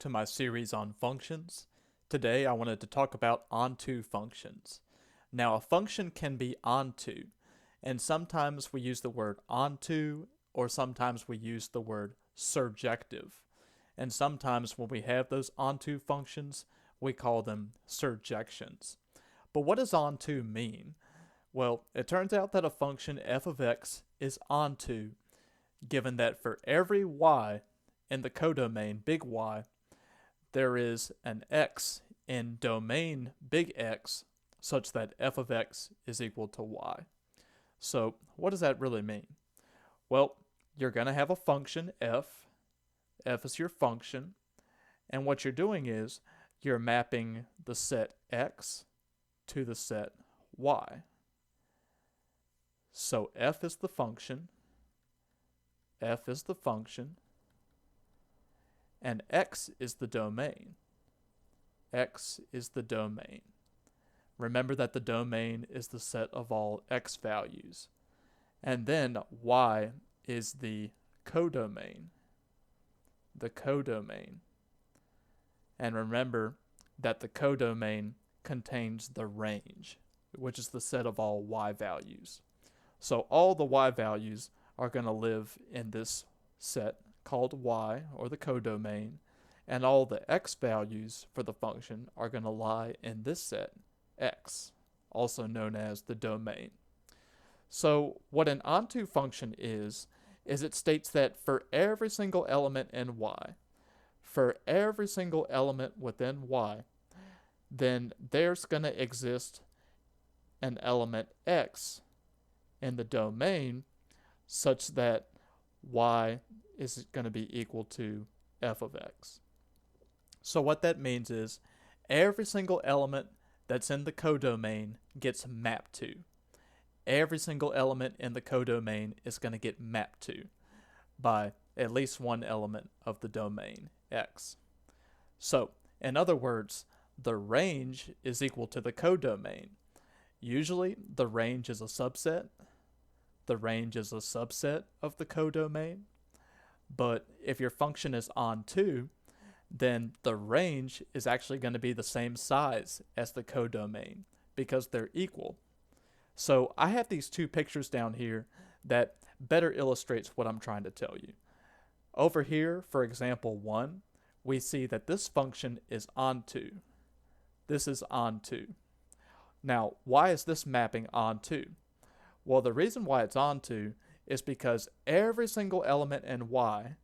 To my series on functions. Today I wanted to talk about onto functions. Now a function can be onto, and sometimes we use the word onto or sometimes we use the word surjective. And sometimes when we have those onto functions, we call them surjections. But what does onto mean? Well, it turns out that a function f of x is onto, given that for every y in the codomain big Y, there is an x in domain big X such that f of x is equal to y. So what does that really mean? Well, you're going to have a function f is your function, and what you're doing is you're mapping the set x to the set y. So f is the function, and x is the domain. X is the domain. Remember that the domain is the set of all x values. And then y is the codomain. And remember that the codomain contains the range, which is the set of all y values. So all the y values are going to live in this set called y, or the codomain, and all the x values for the function are going to lie in this set, x, also known as the domain. So what an onto function is it states that for every single element in y, for every single element within y, then there's going to exist an element x in the domain such that y is going to be equal to f of x. So what that means is every single element that's in the codomain gets mapped to. Every single element in the codomain is going to get mapped to by at least one element of the domain, x. So, in other words, the range is equal to the codomain. Usually, the range is a subset. The range is a subset of the codomain. But if your function is onto, then the range is actually going to be the same size as the codomain because they're equal. So I have these two pictures down here that better illustrates what I'm trying to tell you. Over here, for example 1, we see that this function is onto. This is onto. Now, why is this mapping onto? Well, the reason why it's onto is because every single element in y,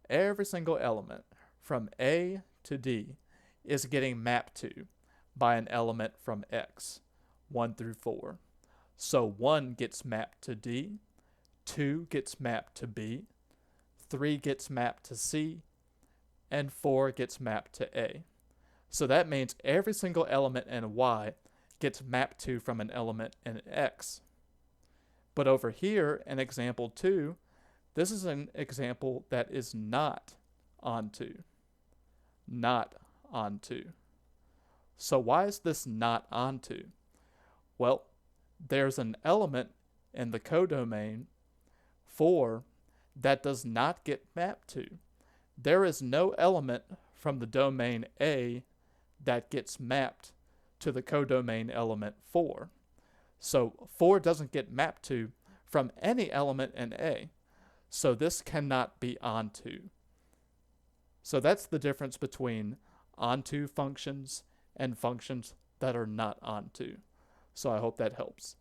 every single element from A to D is getting mapped to by an element from x, 1 through 4. So 1 gets mapped to D, 2 gets mapped to B, 3 gets mapped to C, and 4 gets mapped to A. So that means every single element in y gets mapped to from an element in x. But over here in example 2, this is an example that is not onto. Not onto. So why is this not onto? Well, there's an element in the codomain 4 that does not get mapped to. There is no element from the domain A that gets mapped to the codomain element 4. So 4 doesn't get mapped to from any element in A. So this cannot be onto. So that's the difference between onto functions and functions that are not onto. So I hope that helps.